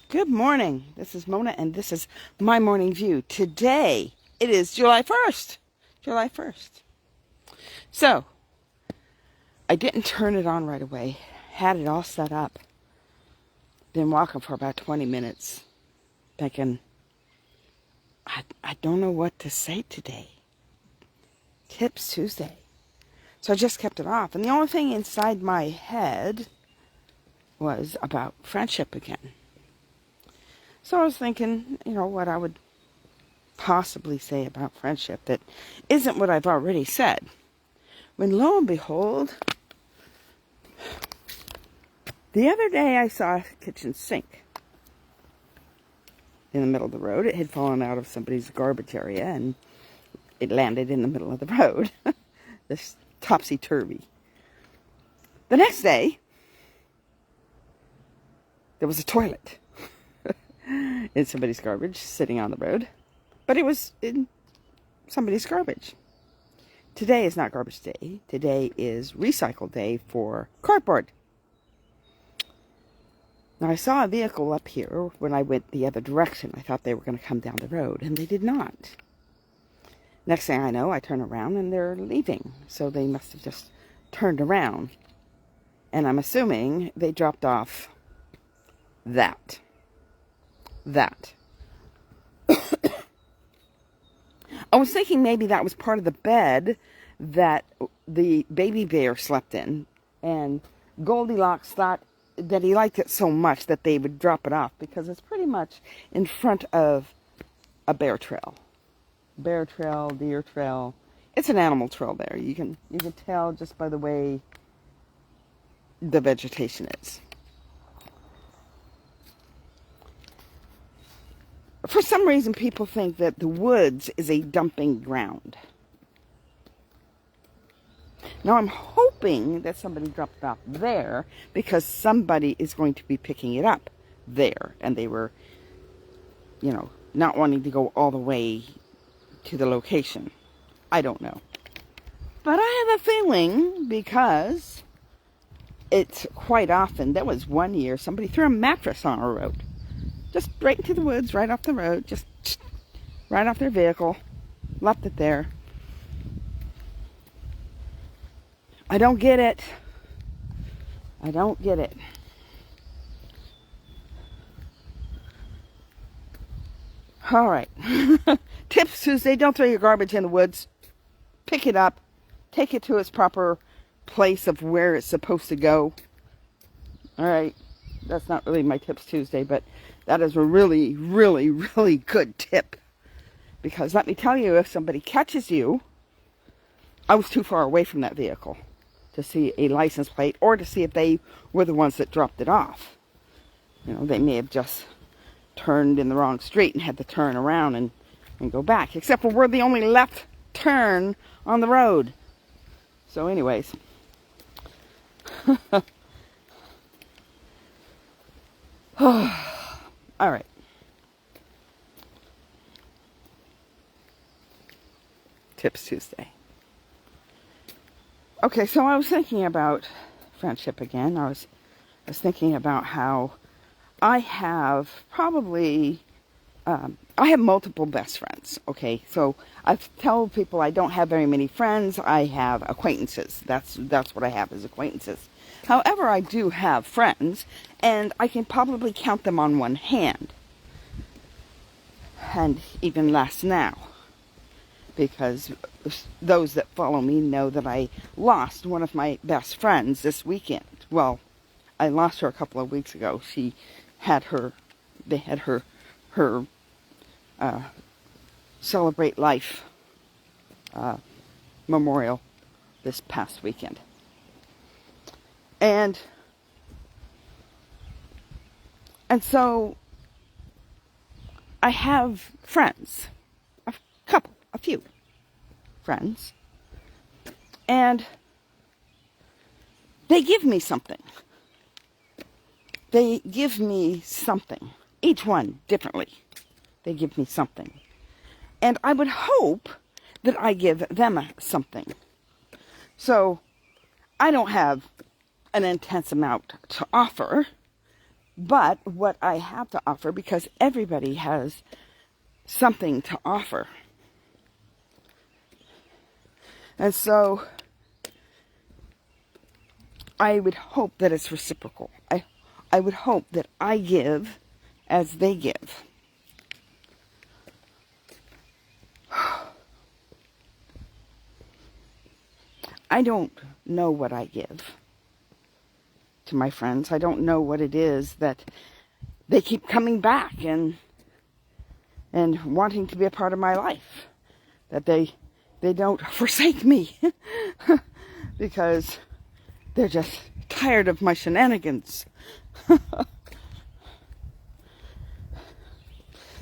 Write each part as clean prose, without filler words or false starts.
Good morning. This is Mona, and this is my morning view. Today, it is July 1st. July 1st. So, I didn't turn it on right away. Had it all set up. Been walking for about 20 minutes. Thinking, I don't know what to say today. Tips Tuesday. So I just kept it off. And the only thing inside my head was about friendship again. So I was thinking, what I would possibly say about friendship that isn't what I've already said. When lo and behold, the other day I saw a kitchen sink in the middle of the road. It had fallen out of somebody's garbage area and it landed in the middle of the road. This topsy-turvy. The next day, there was a toilet in somebody's garbage sitting on the road. But it was in somebody's garbage. Today is not garbage day. Today is recycle day for cardboard. Now I saw a vehicle up here when I went the other direction. I thought they were going to come down the road, and they did not. Next thing I know, I turn around and they're leaving. So they must have just turned around. And I'm assuming they dropped off that. I was thinking maybe that was part of the bed that the baby bear slept in. And Goldilocks thought that he liked it so much that they would drop it off because it's pretty much in front of a bear trail. Bear trail, deer trail. It's an animal trail there. You can tell just by the way the vegetation is. For some reason, people think that the woods is a dumping ground. Now, I'm hoping that somebody dropped it off there because somebody is going to be picking it up there. And they were, not wanting to go all the way to the location. I don't know. But I have a feeling because it's quite often, there was one year somebody threw a mattress on our road. Just right into the woods, right off the road, just right off their vehicle, left it there. I don't get it. I don't get it. All right. Tips Tuesday, don't throw your garbage in the woods. Pick it up. Take it to its proper place of where it's supposed to go. All right. That's not really my Tips Tuesday, but that is a really, really, really good tip. Because let me tell you, if somebody catches you, I was too far away from that vehicle to see a license plate or to see if they were the ones that dropped it off. They may have just turned in the wrong street and had to turn around and go back. Except for we're the only left turn on the road. So anyways. All right. Tips Tuesday. Okay, so I was thinking about friendship again. I was thinking about how I have probably, I have multiple best friends, okay? So I tell people I don't have very many friends. I have acquaintances. That's what I have is acquaintances. However, I do have friends, and I can probably count them on one hand. And even less now. Because those that follow me know that I lost one of my best friends this weekend. Well, I lost her a couple of weeks ago. They had her Celebrate Life memorial this past weekend. And so I have friends, a few friends, and they give me something. They give me something, each one differently. They give me something. And I would hope that I give them something. So I don't have an intense amount to offer, but what I have to offer, because everybody has something to offer. And so I would hope that it's reciprocal. I would hope that I give as they give. I don't know what I give to my friends. I don't know what it is that they keep coming back and wanting to be a part of my life. That they don't forsake me because they're just tired of my shenanigans.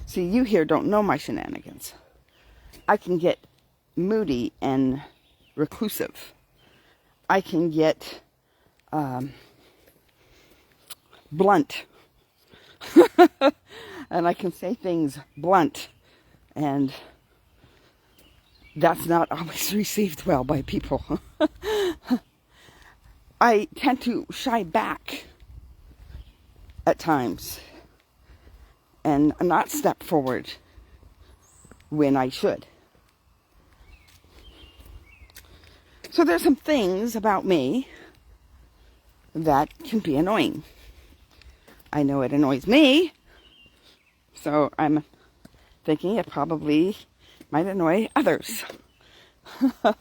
See, you here don't know my shenanigans. I can get moody and reclusive. I can get blunt. And I can say things blunt. And that's not always received well by people. I tend to shy back at times and not step forward when I should. So there's some things about me that can be annoying. I know it annoys me, so I'm thinking it probably might annoy others. And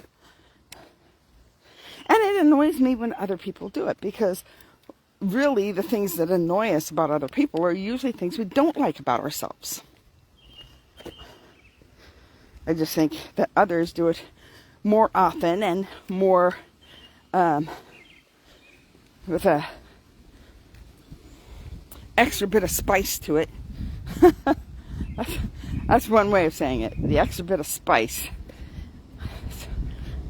it annoys me when other people do it, because really the things that annoy us about other people are usually things we don't like about ourselves. I just think that others do it more often and more with a extra bit of spice to it. That's one way of saying it. The extra bit of spice.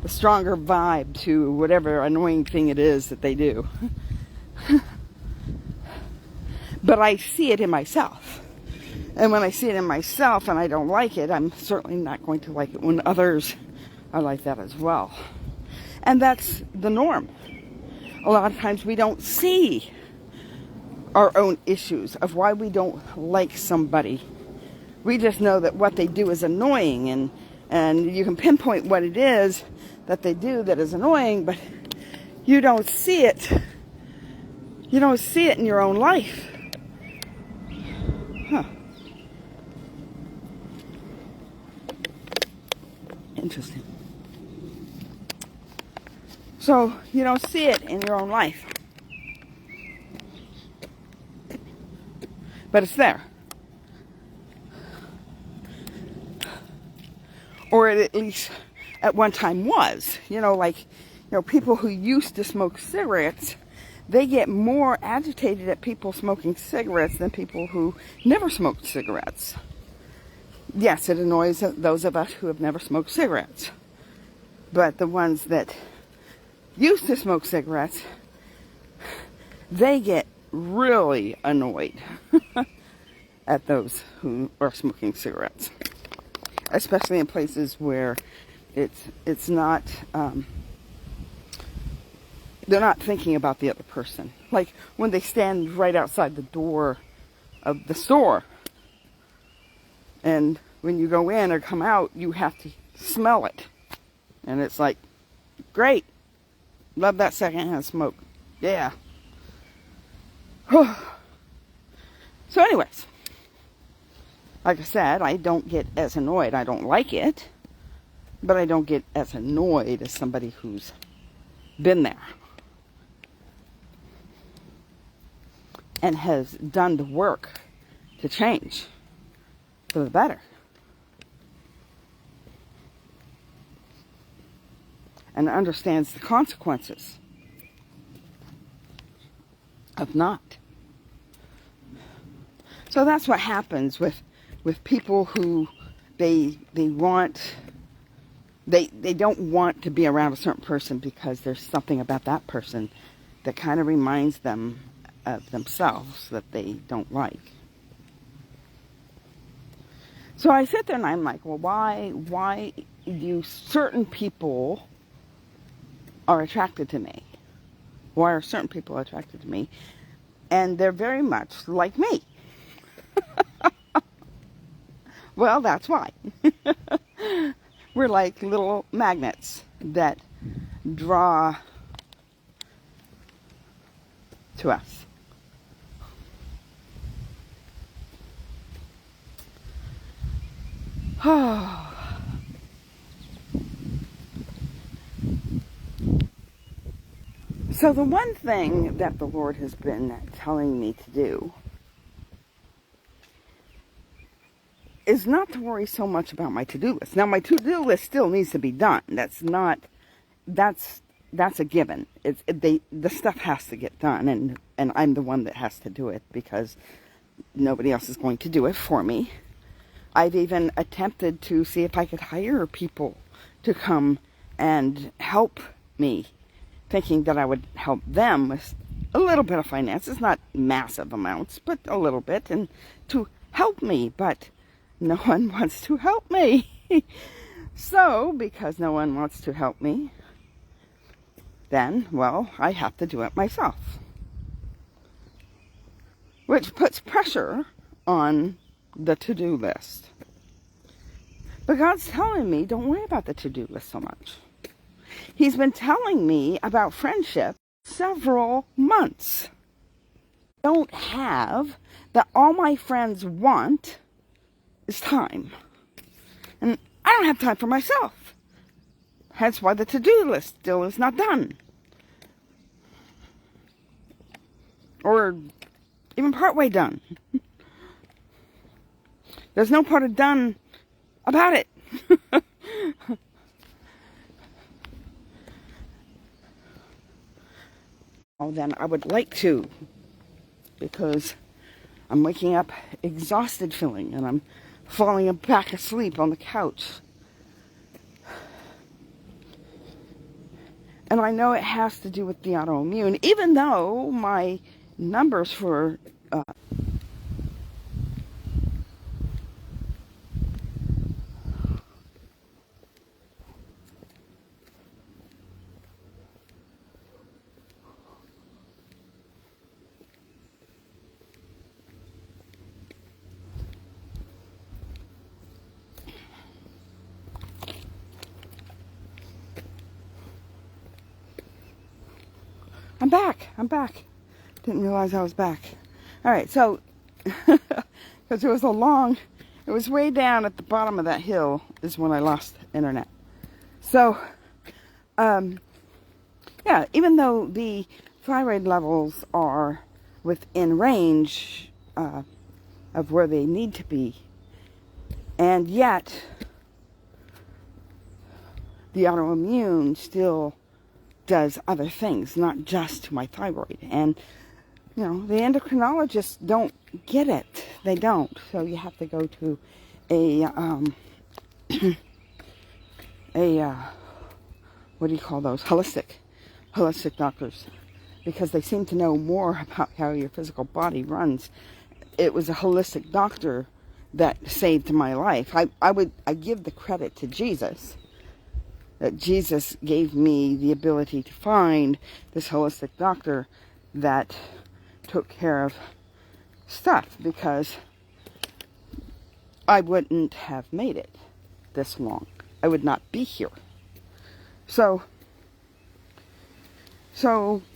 The stronger vibe to whatever annoying thing it is that they do. But I see it in myself. And when I see it in myself and I don't like it, I'm certainly not going to like it when others are like that as well. And that's the norm. A lot of times we don't see our own issues of why we don't like somebody. We just know that what they do is annoying, and you can pinpoint what it is that they do that is annoying, but you don't see it. You don't see it in your own life. Huh. Interesting. So you don't see it in your own life. But it's there. Or it at least at one time was. People who used to smoke cigarettes, they get more agitated at people smoking cigarettes than people who never smoked cigarettes. Yes, it annoys those of us who have never smoked cigarettes. But the ones that used to smoke cigarettes, they get really annoyed at those who are smoking cigarettes. Especially in places where it's not, they're not thinking about the other person. Like when they stand right outside the door of the store, and when you go in or come out, you have to smell it. And it's like, great, love that secondhand smoke. Yeah. So anyways, like I said, I don't get as annoyed. I don't like it, but I don't get as annoyed as somebody who's been there and has done the work to change for the better. And understands the consequences of not. So that's what happens with people who they don't want to be around a certain person because there's something about that person that kind of reminds them of themselves that they don't like. So I sit there and I'm like, well, why do certain people are attracted to me? Why are certain people attracted to me? And they're very much like me. Well, that's why. We're like little magnets that draw to us. So the one thing that the Lord has been telling me to do is not to worry so much about my to-do list. Now, my to-do list still needs to be done. That's a given. The stuff has to get done, and I'm the one that has to do it because nobody else is going to do it for me. I've even attempted to see if I could hire people to come and help me, thinking that I would help them with a little bit of finances, not massive amounts, but a little bit, and to help me, but no one wants to help me. So, because no one wants to help me, then, well, I have to do it myself. Which puts pressure on the to-do list. But God's telling me, don't worry about the to-do list so much. He's been telling me about friendship several months. I don't have that all my friends want is time. And I don't have time for myself. Hence why the to-do list still is not done. Or even partway done. There's no part of done about it. Oh, then I would like to, because I'm waking up exhausted feeling, and I'm falling back asleep on the couch. And I know it has to do with the autoimmune, even though my numbers for I'm back. Didn't realize I was back. All right, so, because it was way down at the bottom of that hill is when I lost internet. So, yeah, even though the thyroid levels are within range of where they need to be, and yet the autoimmune still does other things, not just to my thyroid. And, you know, the endocrinologists don't get it. They don't. So you have to go to what do you call those? Holistic doctors. Because they seem to know more about how your physical body runs. It was a holistic doctor that saved my life. I give the credit to Jesus. That Jesus gave me the ability to find this holistic doctor that took care of stuff, because I wouldn't have made it this long. I would not be here. So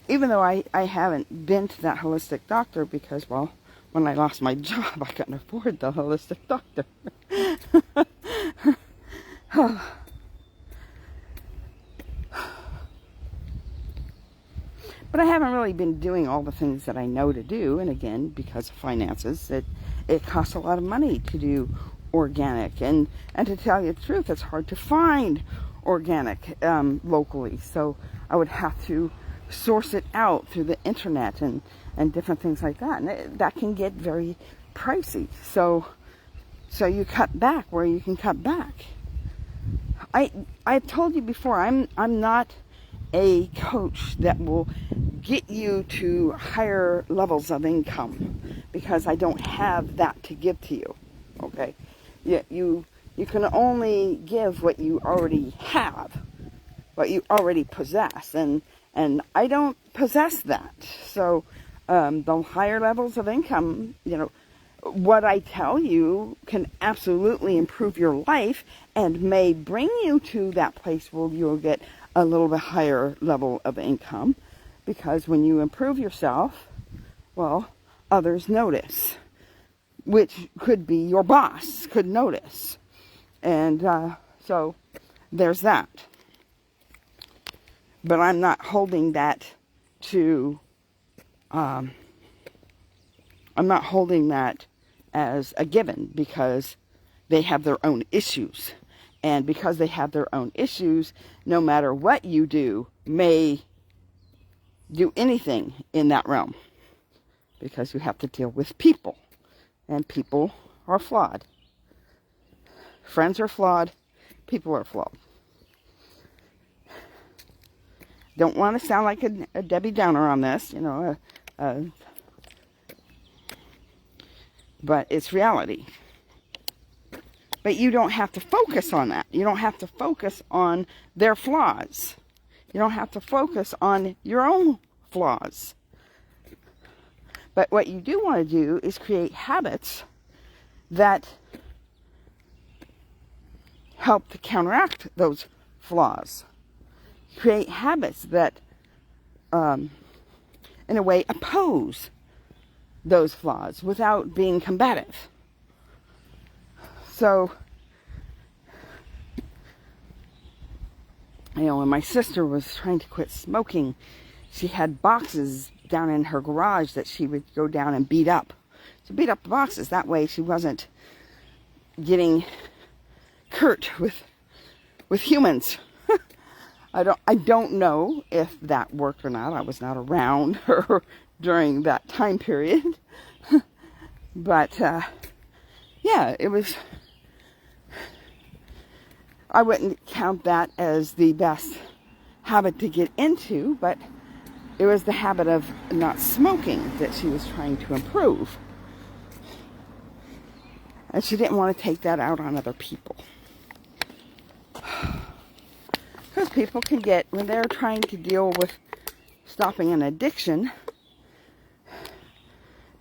even though I haven't been to that holistic doctor because, well, when I lost my job, I couldn't afford the holistic doctor. But I haven't really been doing all the things that I know to do. And again, because of finances, it costs a lot of money to do organic. And to tell you the truth, it's hard to find organic locally. So I would have to source it out through the internet and different things like that. And that can get very pricey. So you cut back where you can cut back. I've told you before, I'm not a coach that will get you to higher levels of income, because I don't have that to give to you. Okay, you can only give what you already have, what you already possess, and I don't possess that. So the higher levels of income, what I tell you can absolutely improve your life and may bring you to that place where you'll get a little bit higher level of income, because when you improve yourself, well, others notice, which could be your boss could notice. And so there's that. But I'm not holding that to, I'm not holding that as a given, because they have their own issues. And because they have their own issues, no matter what you do, may do anything in that realm. Because you have to deal with people. And people are flawed. Friends are flawed. People are flawed. Don't want to sound like a Debbie Downer on this, but it's reality. But you don't have to focus on that. You don't have to focus on their flaws. You don't have to focus on your own flaws. But what you do want to do is create habits that help to counteract those flaws. Create habits that, in a way, oppose those flaws without being combative. So, when my sister was trying to quit smoking, she had boxes down in her garage that she would go down and beat up. So beat up the boxes. That way she wasn't getting curt with humans. I don't know if that worked or not. I was not around her during that time period. But, yeah, it was... I wouldn't count that as the best habit to get into, but it was the habit of not smoking that she was trying to improve. And she didn't want to take that out on other people. Because people can get, when they're trying to deal with stopping an addiction,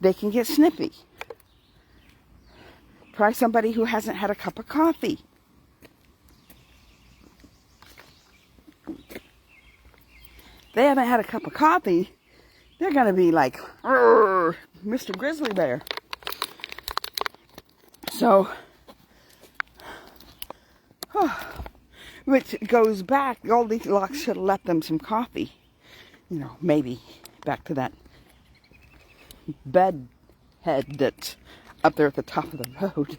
they can get snippy. Try somebody who hasn't had a cup of coffee. They haven't had a cup of coffee, they're going to be like, Mr. Grizzly Bear. So, which goes back, Goldilocks should have left them some coffee. Maybe back to that bed head that's up there at the top of the road.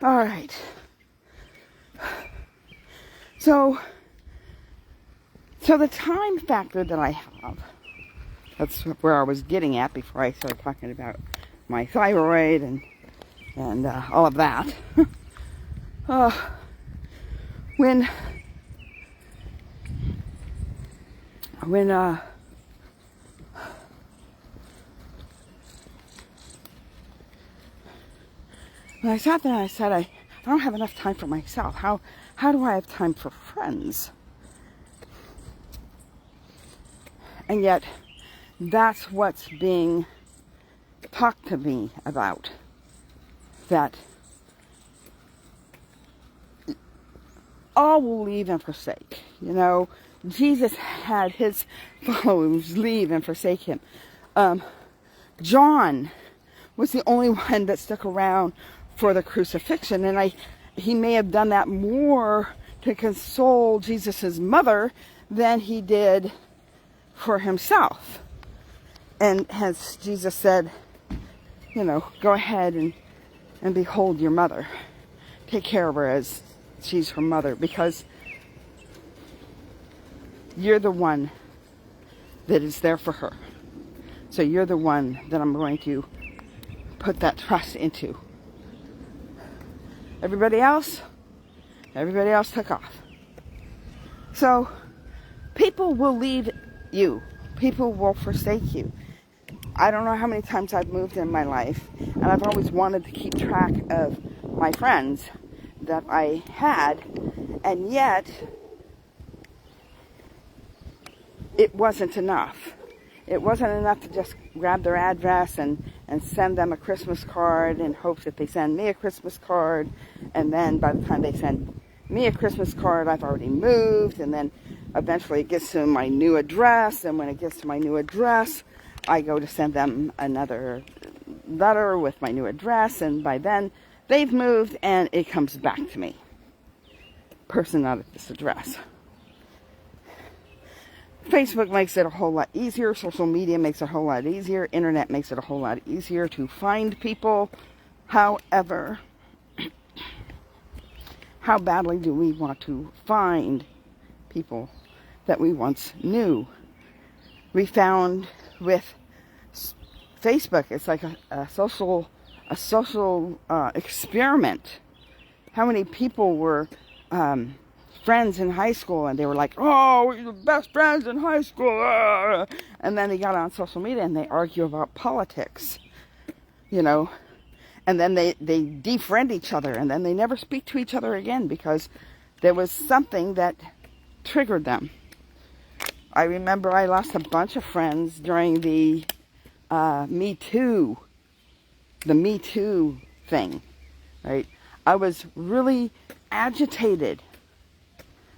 All right. So the time factor that I have, that's where I was getting at before I started talking about my thyroid and all of that. When I sat there and I said, I don't have enough time for myself. How do I have time for friends? And yet, that's what's being talked to me about. That all will leave and forsake. Jesus had his followers leave and forsake him. John was the only one that stuck around for the crucifixion, and he may have done that more to console Jesus' mother than he did for himself. And hence Jesus said, go ahead and behold your mother. Take care of her as she's her mother, because you're the one that is there for her. So you're the one that I'm going to put that trust into. Everybody else took off. So people will leave you. People will forsake you. I don't know how many times I've moved in my life, and I've always wanted to keep track of my friends that I had, and yet it wasn't enough. it wasn't enough to just grab their address and send them a Christmas card in hopes that they send me a Christmas card. And then by the time they send me a Christmas card, I've already moved. And then eventually it gets to my new address. And when it gets to my new address, I go to send them another letter with my new address. And by then they've moved and it comes back to me. Person not at this address. Facebook makes it a whole lot easier. Social media makes it a whole lot easier. Internet makes it a whole lot easier to find people. However, how badly do we want to find people that we once knew? We found with Facebook, it's like a social experiment. How many people were friends in high school, and they were like, oh, we're the best friends in high school, and then they got on social media and they argue about politics, you know, and then they defriend each other, and then they never speak to each other again because there was something that triggered them. I remember I lost a bunch of friends during the Me Too thing, right? I was really agitated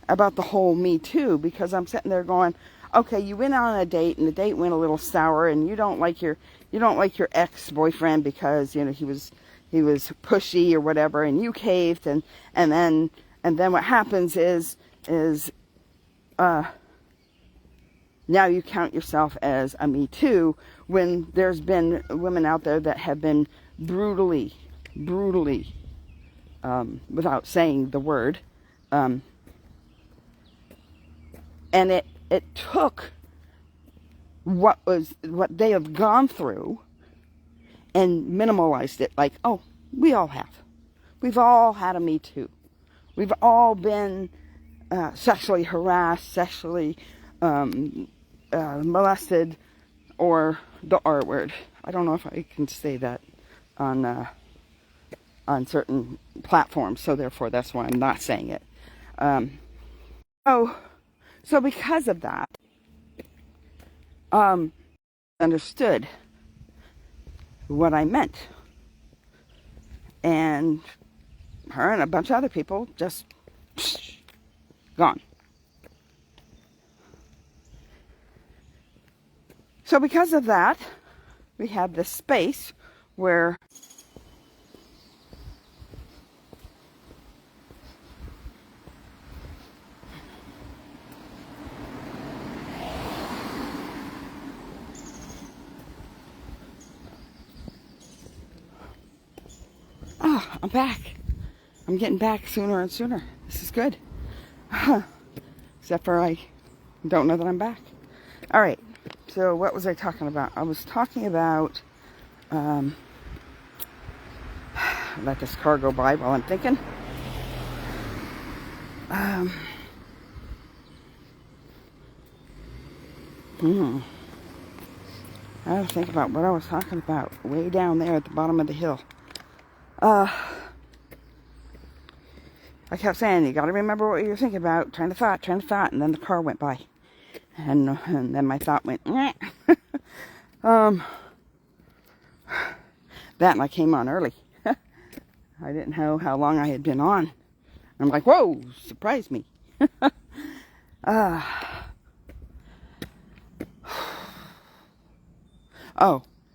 about the whole Me Too because I'm sitting there going, okay, you went on a date and the date went a little sour, and you don't like your ex-boyfriend because, you know, he was pushy or whatever, and you caved, and then what happens is now you count yourself as a Me Too when there's been women out there that have been brutally, without saying the word, and it took what they have gone through and minimalized it. Like, oh, we all have. We've all had a Me Too. We've all been sexually harassed, sexually molested, or the R word. I don't know if I can say that on certain platforms, so therefore that's why I'm not saying it. So because of that, understood what I meant. And her and a bunch of other people just gone. So because of that, we have this space where I'm back. I'm getting back sooner and sooner. This is good. Except for I don't know that I'm back. All right. So what was I talking about? I was talking about let this car go by while I'm thinking. I have to think about what I was talking about way down there at the bottom of the hill. I kept saying, you got to remember what you're thinking about. Trying to thought, and then the car went by. And then my thought went, that, and I came on early. I didn't know how long I had been on. I'm like, whoa, surprised me.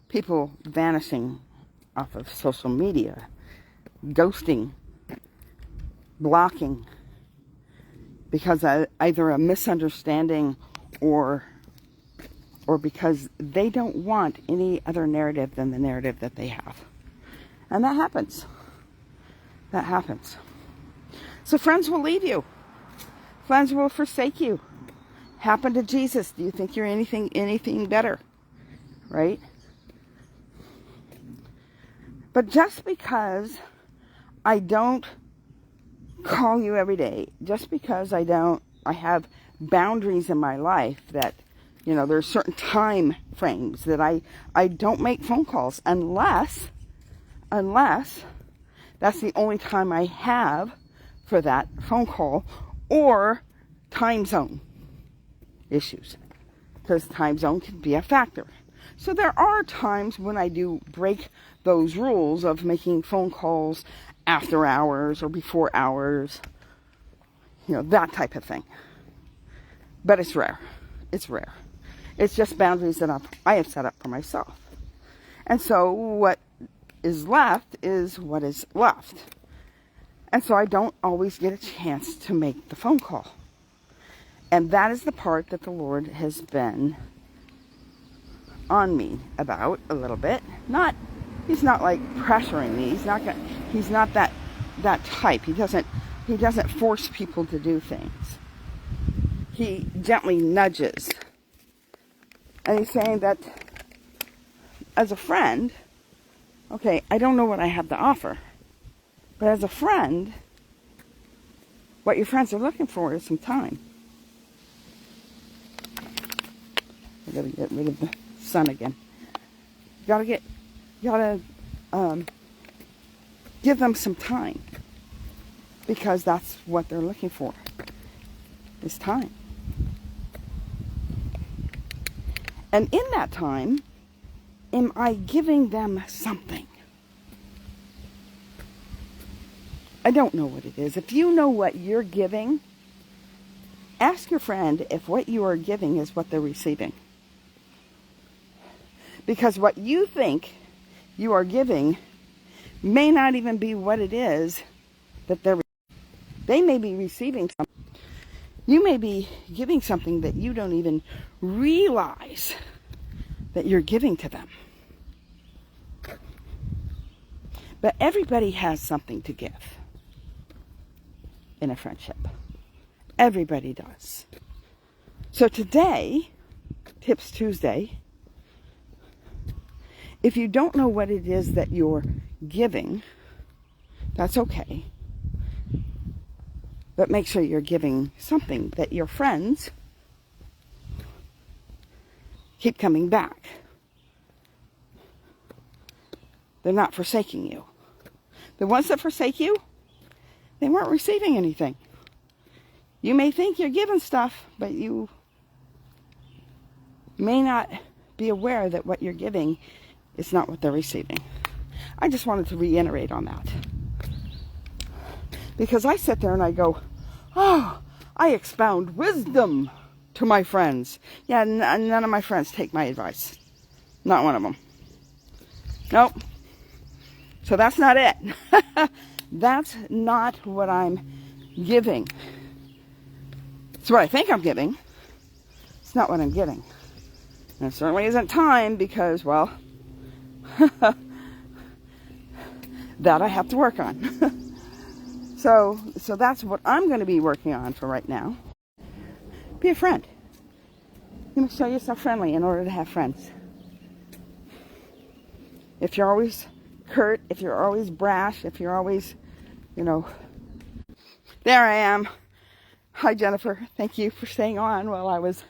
People vanishing off of social media, ghosting, blocking, because either a misunderstanding or because they don't want any other narrative than the narrative that they have. And that happens. That happens. So friends will leave you. Friends will forsake you. Happened to Jesus. Do you think you're anything better? Right? But just because I don't call you every day, just because I have boundaries in my life that, you know, there's certain time frames that I don't make phone calls unless that's the only time I have for that phone call, or time zone issues. because time zone can be a factor. So there are times when I do break those rules of making phone calls after hours or before hours, that type of thing. But it's rare. It's rare. It's just boundaries that I have set up for myself. And so what is left is what is left. And so I don't always get a chance to make the phone call. And that is the part that the Lord has been on me about a little bit. He's not like pressuring me. He's not that type. He doesn't force people to do things. He gently nudges. And he's saying that as a friend, okay, I don't know what I have to offer, but as a friend, what your friends are looking for is some time. I gotta get rid of the sun again. You gotta give them some time, because that's what they're looking for, is time. And in that time, am I giving them something? I don't know what it is. If you know what you're giving, ask your friend if what you are giving is what they're receiving. Because what you think you are giving may not even be what it is that they may be receiving something. You may be giving something that you don't even realize that you're giving to them. But everybody has something to give in a friendship. Everybody does. So today, Tips Tuesday, if you don't know what it is that you're giving, that's okay. But make sure you're giving something that your friends keep coming back. They're not forsaking you. The ones that forsake you, they weren't receiving anything. You may think you're giving stuff, but you may not be aware that what you're giving is not what they're receiving. I just wanted to reiterate on that. Because I sit there and I go, oh, I expound wisdom to my friends. Yeah, none of my friends take my advice. Not one of them. Nope. So that's not it. That's not what I'm giving. It's what I think I'm giving. It's not what I'm giving. And it certainly isn't time, because, well, that I have to work on. So that's what I'm going to be working on for right now. Be a friend. You must show yourself friendly in order to have friends. If you're always curt, if you're always brash, if you're always, there I am. Hi, Jennifer. Thank you for staying on while I was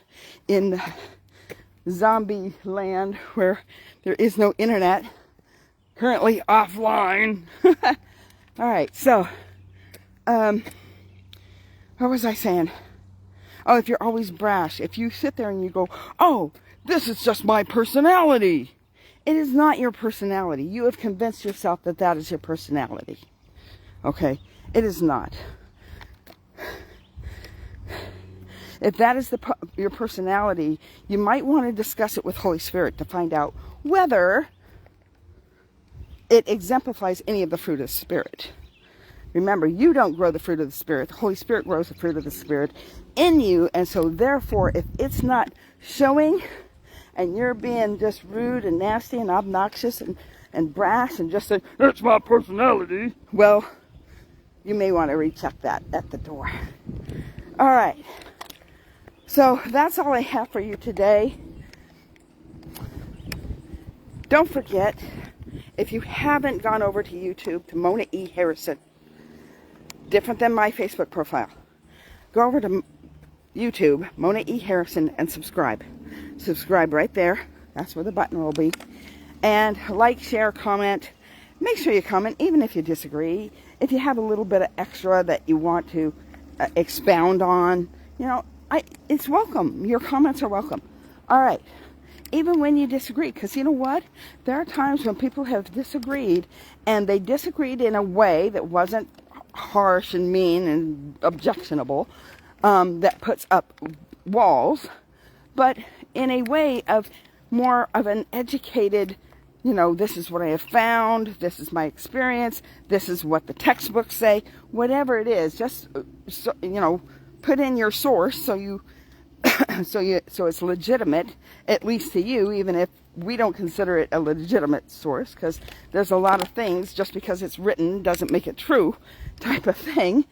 in zombie land where there is no internet. Currently offline. All right, so what was I saying? Oh, if you're always brash, if you sit there and you go, oh, this is just my personality. It is not your personality. You have convinced yourself that that is your personality. Okay? It is not. If that is your personality, you might want to discuss it with Holy Spirit to find out whether it exemplifies any of the fruit of the Spirit. Remember, you don't grow the fruit of the Spirit. The Holy Spirit grows the fruit of the Spirit in you. And so therefore, if it's not showing and you're being just rude and nasty and obnoxious and brash and just saying, that's my personality, well, you may want to recheck that at the door. All right. So that's all I have for you today. Don't forget, if you haven't gone over to YouTube, to Mona E. Harrison, different than my Facebook profile, go over to YouTube, Mona E. Harrison, and subscribe. Subscribe right there. That's where the button will be. And like, share, comment. Make sure you comment, even if you disagree. If you have a little bit of extra that you want to expound on, it's welcome. Your comments are welcome. All right. Even when you disagree, because you know what? There are times when people have disagreed, and they disagreed in a way that wasn't harsh and mean and objectionable, that puts up walls, but in a way of more of an educated, this is what I have found, this is my experience, this is what the textbooks say, whatever it is, just, put in your source so it's legitimate, at least to you, even if we don't consider it a legitimate source, because there's a lot of things, just because it's written doesn't make it true, type of thing.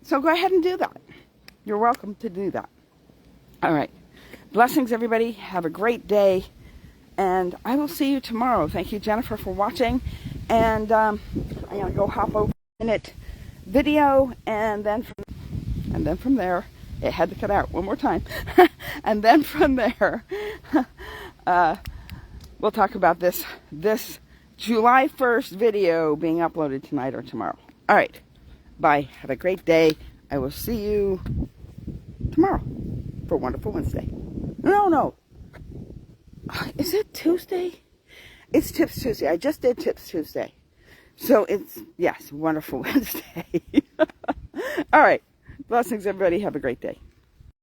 So go ahead and do that. You're welcome to do that. All right. Blessings, everybody. Have a great day. And I will see you tomorrow. Thank you, Jennifer, for watching. And I'm going to go hop over a minute video. And then from there, it had to cut out one more time. And then from there, we'll talk about this July 1st video being uploaded tonight or tomorrow. All right. Bye. Have a great day. I will see you tomorrow for Wonderful Wednesday. No. Is it Tuesday? It's Tips Tuesday. I just did Tips Tuesday. So yes, Wonderful Wednesday. All right. Blessings, everybody. Have a great day.